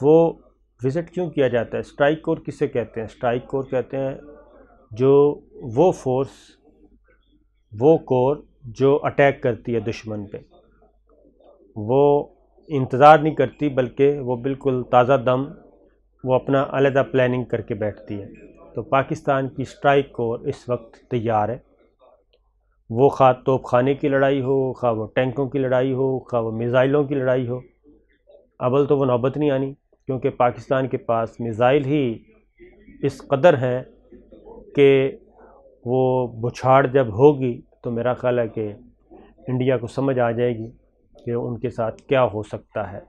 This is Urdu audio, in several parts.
وہ وزٹ کیوں کیا جاتا ہے؟ اسٹرائک کور کسے کہتے ہیں؟ اسٹرائک کور کہتے ہیں جو وہ فورس، وہ کور جو اٹیک کرتی ہے دشمن پہ، وہ انتظار نہیں کرتی بلکہ وہ بالکل تازہ دم وہ اپنا علیحدہ پلاننگ کر کے بیٹھتی ہے۔ تو پاکستان کی اسٹرائک کور اس وقت تیار ہے، وہ خواہ توپ خانے کی لڑائی ہو، خواہ وہ ٹینکوں کی لڑائی ہو، خواہ وہ میزائلوں کی لڑائی ہو۔ اول تو وہ نوبت نہیں آنی، کیونکہ پاکستان کے پاس میزائل ہی اس قدر ہیں کہ وہ بچھاڑ جب ہوگی تو میرا خیال ہے کہ انڈیا کو سمجھ آ جائے گی کہ ان کے ساتھ کیا ہو سکتا ہے،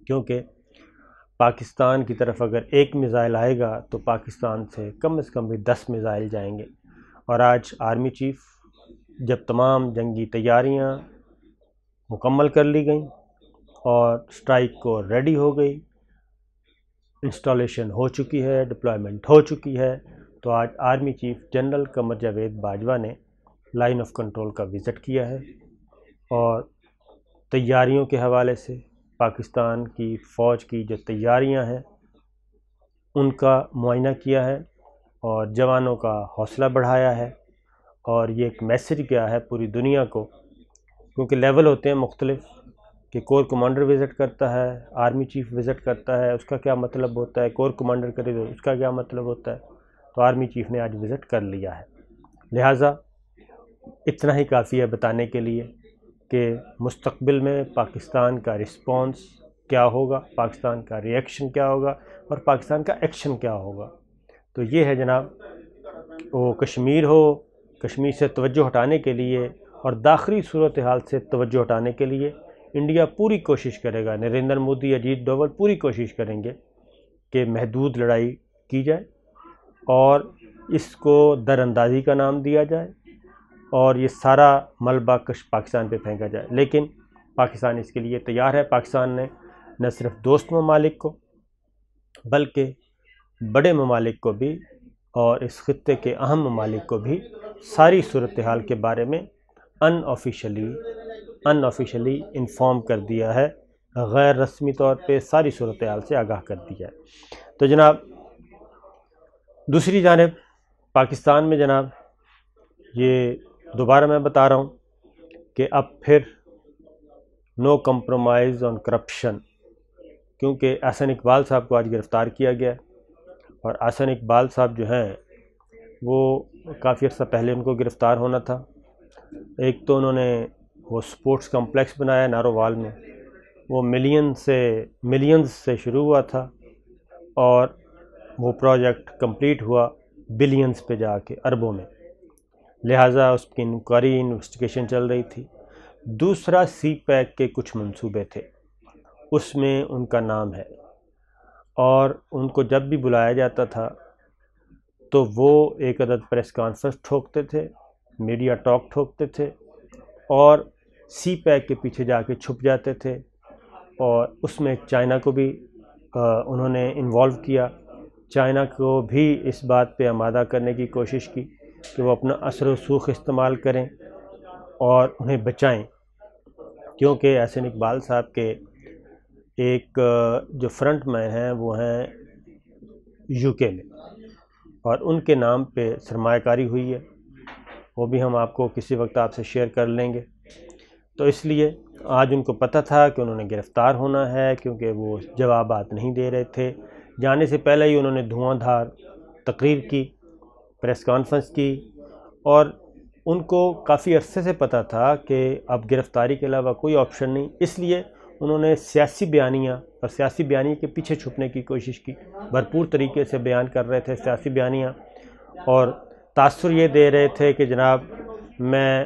کیونکہ پاکستان کی طرف اگر ایک میزائل آئے گا تو پاکستان سے کم از کم بھی 10 میزائل جائیں گے۔ اور آج آرمی چیف جب تمام جنگی تیاریاں مکمل کر لی گئیں اور اسٹرائک کو ریڈی ہو گئی، انسٹالیشن ہو چکی ہے، ڈپلائمنٹ ہو چکی ہے، تو آج army chief general Qamar Javed Bajwa نے لائن آف کنٹرول کا وزٹ کیا ہے اور تیاریوں کے حوالے سے پاکستان کی فوج کی جو تیاریاں ہیں ان کا معائنہ کیا ہے اور جوانوں کا حوصلہ بڑھایا ہے، اور یہ ایک میسج گیا ہے پوری دنیا کو، کیونکہ لیول ہوتے ہیں مختلف کہ کور کمانڈر وزٹ کرتا ہے، آرمی چیف وزٹ کرتا ہے، اس کا کیا مطلب ہوتا ہے، کور کمانڈر کرے تو اس کا کیا مطلب ہوتا ہے، تو آرمی چیف نے آج وزٹ کر لیا ہے۔ لہٰذا اتنا ہی کافی ہے بتانے کے لیے کہ مستقبل میں پاکستان کا رسپانس کیا ہوگا، پاکستان کا ری ایکشن کیا ہوگا اور پاکستان کا ایکشن کیا ہوگا۔ تو یہ ہے جناب، وہ کشمیر ہو، کشمیر سے توجہ ہٹانے کے لیے اور داخلی صورتحال سے توجہ ہٹانے کے لیے انڈیا پوری کوشش کرے گا، نریندر مودی، اجیت ڈوبھل پوری کوشش کریں گے کہ محدود لڑائی کی جائے اور اس کو در اندازی کا نام دیا جائے اور یہ سارا ملبہ پاکستان پہ پھینکا جائے، لیکن پاکستان اس کے لیے تیار ہے۔ پاکستان نے نہ صرف دوست ممالک کو بلکہ بڑے ممالک کو بھی اور اس خطے کے اہم ممالک کو بھی ساری صورتحال کے بارے میں ان آفیشلی انفارم کر دیا ہے، غیر رسمی طور پہ ساری صورتحال سے آگاہ کر دیا ہے۔ تو جناب دوسری جانب پاکستان میں جناب یہ دوبارہ میں بتا رہا ہوں کہ اب پھر نو کمپرومائز آن کرپشن، کیونکہ احسن اقبال صاحب کو آج گرفتار کیا گیا اور احسن اقبال صاحب جو ہیں وہ کافی عرصہ پہلے ان کو گرفتار ہونا تھا۔ ایک تو انہوں نے وہ سپورٹس کمپلیکس بنایا نارووال میں، وہ ملینز سے شروع ہوا تھا اور وہ پروجیکٹ کمپلیٹ ہوا بلینز پہ جا کے، اربوں میں، لہٰذا اس کی انویسٹیگیشن چل رہی تھی۔ دوسرا سی پیک کے کچھ منصوبے تھے، اس میں ان کا نام ہے اور ان کو جب بھی بلایا جاتا تھا تو وہ ایک عدد پریس کانفرنس ٹھوکتے تھے، میڈیا ٹاک ٹھوکتے تھے اور سی پیک کے پیچھے جا کے چھپ جاتے تھے، اور اس میں چائنا کو بھی انہوں نے انوالو کیا، چائنا کو بھی اس بات پہ آمادہ کرنے کی کوشش کی کہ وہ اپنا اثر و رسوخ استعمال کریں اور انہیں بچائیں، کیونکہ احسن اقبال صاحب کے ایک جو فرنٹ مین ہیں وہ ہیں یو کے میں، اور ان کے نام پہ سرمایہ کاری ہوئی ہے، وہ بھی ہم آپ کو کسی وقت آپ سے شیئر کر لیں گے۔ تو اس لیے آج ان کو پتہ تھا کہ انہوں نے گرفتار ہونا ہے، کیونکہ وہ جوابات نہیں دے رہے تھے۔ جانے سے پہلے ہی انہوں نے دھواں دھار تقریر کی، پریس کانفرنس کی، اور ان کو کافی عرصے سے پتہ تھا کہ اب گرفتاری کے علاوہ کوئی آپشن نہیں، اس لیے انہوں نے سیاسی بیانیہ اور سیاسی بیانیے کے پیچھے چھپنے کی کوشش کی، بھرپور طریقے سے بیان کر رہے تھے سیاسی بیانیہ، اور تاثر یہ دے رہے تھے کہ جناب میں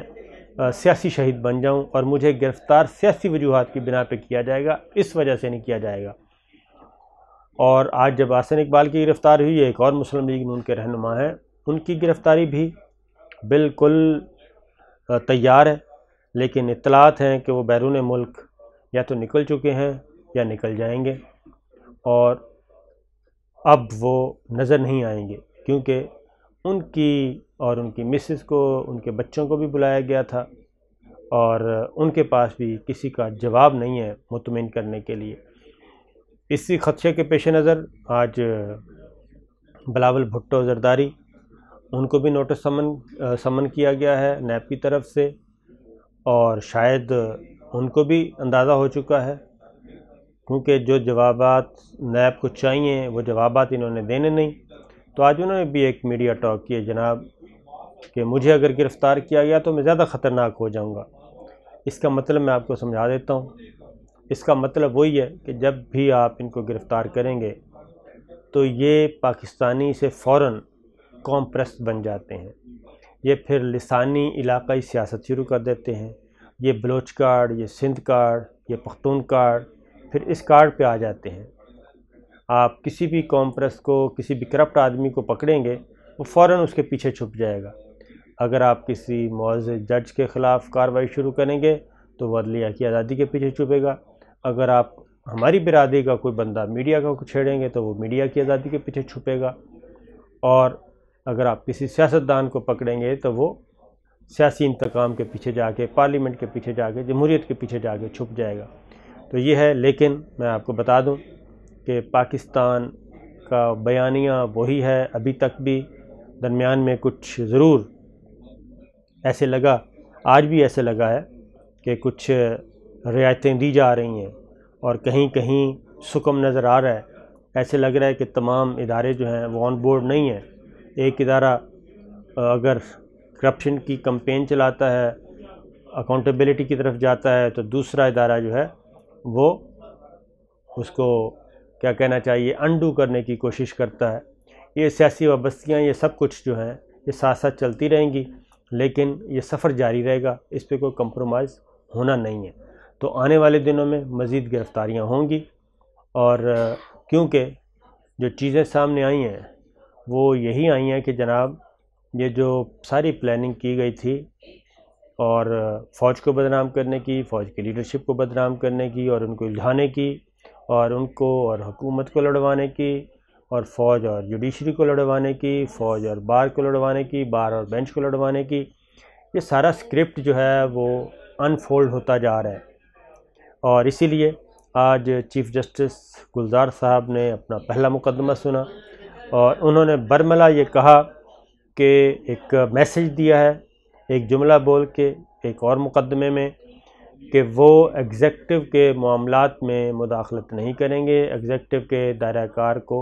سیاسی شہید بن جاؤں اور مجھے گرفتار سیاسی وجوہات کی بنا پہ کیا جائے گا، اس وجہ سے نہیں کیا جائے گا۔ اور آج جب احسن اقبال کی گرفتاری ہوئی، ایک اور مسلم لیگ نون کے رہنما ہیں، ان کی گرفتاری بھی بالکل تیار ہے، لیکن اطلاعات ہیں کہ وہ بیرون ملک یا تو نکل چکے ہیں یا نکل جائیں گے، اور اب وہ نظر نہیں آئیں گے، کیونکہ ان کی اور ان کی مسز کو، ان کے بچوں کو بھی بلایا گیا تھا اور ان کے پاس بھی کسی کا جواب نہیں ہے مطمئن کرنے کے لیے۔ اسی خدشے کے پیش نظر آج بلاول بھٹو زرداری ان کو بھی نوٹس سمن کیا گیا ہے نیب کی طرف سے، اور شاید ان کو بھی اندازہ ہو چکا ہے، کیونکہ جو جوابات نیب کو چاہیے وہ جوابات انہوں نے دینے نہیں۔ تو آج انہوں نے بھی ایک میڈیا ٹاک کی ہے جناب کہ مجھے اگر گرفتار کیا گیا تو میں زیادہ خطرناک ہو جاؤں گا۔ اس کا مطلب میں آپ کو سمجھا دیتا ہوں۔ اس کا مطلب وہی ہے کہ جب بھی آپ ان کو گرفتار کریں گے تو یہ پاکستانی سے فوراً قوم پرست بن جاتے ہیں، یہ پھر لسانی علاقائی سیاست شروع کر دیتے ہیں، یہ بلوچ کارڈ، یہ سندھ کارڈ، یہ پختون کارڈ، پھر اس کارڈ پہ آ جاتے ہیں۔ آپ کسی بھی قوم پرست کو، کسی بھی کرپٹ آدمی کو پکڑیں گے وہ فوراً اس کے پیچھے چھپ جائے گا۔ اگر آپ کسی معزز جج کے خلاف کارروائی شروع کریں گے تو وہ عدلیہ کی آزادی کے پیچھے چھپے گا۔ اگر آپ ہماری برادری کا کوئی بندہ میڈیا کا چھیڑیں گے تو وہ میڈیا کی آزادی کے پیچھے چھپے گا، اور اگر آپ کسی سیاستدان کو پکڑیں گے تو وہ سیاسی انتقام کے پیچھے جا کے، پارلیمنٹ کے پیچھے جا کے، جمہوریت کے پیچھے جا کے چھپ جائے گا۔ تو یہ ہے، لیکن میں آپ کو بتا دوں کہ پاکستان کا بیانیہ وہی ہے ابھی تک بھی۔ درمیان میں کچھ ضرور ایسے لگا، آج بھی ایسے لگا ہے کہ کچھ رعایتیں دی جا رہی ہیں اور کہیں کہیں سکم نظر آ رہا ہے۔ ایسے لگ رہا ہے کہ تمام ادارے جو ہیں وہ آن بورڈ نہیں ہیں۔ ایک ادارہ اگر کرپشن کی کمپین چلاتا ہے، اکاؤنٹیبلٹی کی طرف جاتا ہے، تو دوسرا ادارہ جو ہے وہ اس کو کیا کہنا چاہیے انڈو کرنے کی کوشش کرتا ہے۔ یہ سیاسی وابستگیاں یہ سب کچھ جو ہیں یہ ساتھ ساتھ چلتی رہیں گی، لیکن یہ سفر جاری رہے گا، اس پہ کوئی کمپرومائز ہونا نہیں ہے۔ تو آنے والے دنوں میں مزید گرفتاریاں ہوں گی، اور کیونکہ جو چیزیں سامنے آئی ہیں وہ یہی آئی ہیں کہ جناب یہ جو ساری پلاننگ کی گئی تھی، اور فوج کو بدنام کرنے کی، فوج کی لیڈرشپ کو بدنام کرنے کی، اور ان کو الجھانے کی، اور ان کو اور حکومت کو لڑوانے کی، اور فوج اور جوڈیشری کو لڑوانے کی، فوج اور بار کو لڑوانے کی، بار اور بینچ کو لڑوانے کی، یہ سارا اسکرپٹ جو ہے وہ انفولڈ ہوتا جا رہا ہے۔ اور اسی لیے آج چیف جسٹس گلزار صاحب نے اپنا پہلا مقدمہ سنا، اور انہوں نے برملا یہ کہا کہ ایک میسج دیا ہے ایک جملہ بول کے ایک اور مقدمے میں کہ وہ ایگزیکٹو کے معاملات میں مداخلت نہیں کریں گے، ایگزیکٹو کے دائرہ کار کو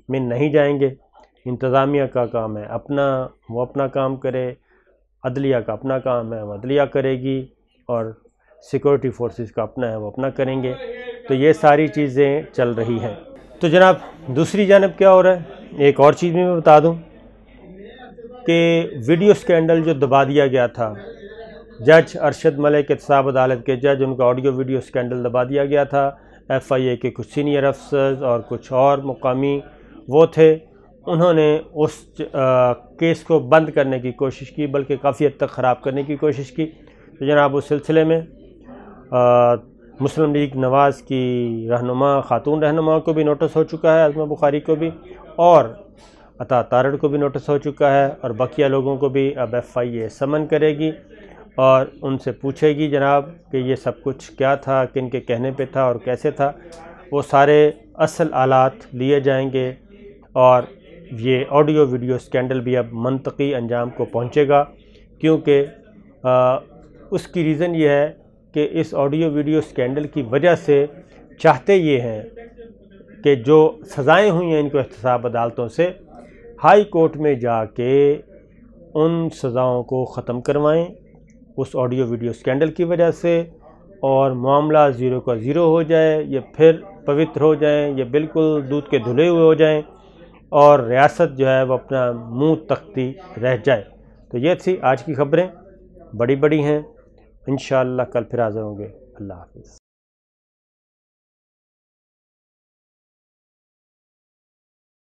میں نہیں جائیں گے۔ انتظامیہ کا کام ہے اپنا، وہ اپنا کام کرے، عدلیہ کا اپنا کام ہے وہ عدلیہ کرے گی، اور سیکورٹی فورسز کا اپنا ہے وہ اپنا کریں گے۔ تو یہ ساری چیزیں چل رہی ہیں۔ تو جناب دوسری جانب کیا ہو رہا ہے، ایک اور چیز میں بتا دوں کہ ویڈیو سکینڈل جو دبا دیا گیا تھا، جج ارشد ملک احتساب عدالت کے جج، ان کا آڈیو ویڈیو سکینڈل دبا دیا گیا تھا۔ ایف آئی اے کے کچھ سینئر افسرز اور کچھ اور مقامی وہ تھے، انہوں نے اس کیس کو بند کرنے کی کوشش کی، بلکہ کافی حد تک خراب کرنے کی کوشش کی۔ تو جناب اس سلسلے میں مسلم لیگ نواز کی رہنما، خاتون رہنما کو بھی نوٹس ہو چکا ہے، عظمہ بخاری کو بھی، اور عطا تارڑ کو بھی نوٹس ہو چکا ہے، اور بقیہ لوگوں کو بھی اب ایف آئی اے سمن کرے گی اور ان سے پوچھے گی جناب کہ یہ سب کچھ کیا تھا، کن کے کہنے پہ تھا اور کیسے تھا۔ وہ سارے اصل آلات لیے جائیں گے، اور یہ آڈیو ویڈیو سکینڈل بھی اب منطقی انجام کو پہنچے گا، کیونکہ اس کی ریزن یہ ہے کہ اس آڈیو ویڈیو سکینڈل کی وجہ سے چاہتے یہ ہیں کہ جو سزائیں ہوئی ہیں ان کو احتساب عدالتوں سے، ہائی کورٹ میں جا کے ان سزاؤں کو ختم کروائیں اس آڈیو ویڈیو سکینڈل کی وجہ سے، اور معاملہ زیرو کا زیرو ہو جائے، یہ پھر پوتر ہو جائیں، یہ بالکل دودھ کے دھلے ہوئے ہو جائیں، اور ریاست جو ہے وہ اپنا منہ تکتی رہ جائے۔ تو یہ تھی آج کی خبریں، بڑی بڑی ہیں، انشاءاللہ کل پھر حاضر ہوں گے۔ اللہ حافظ۔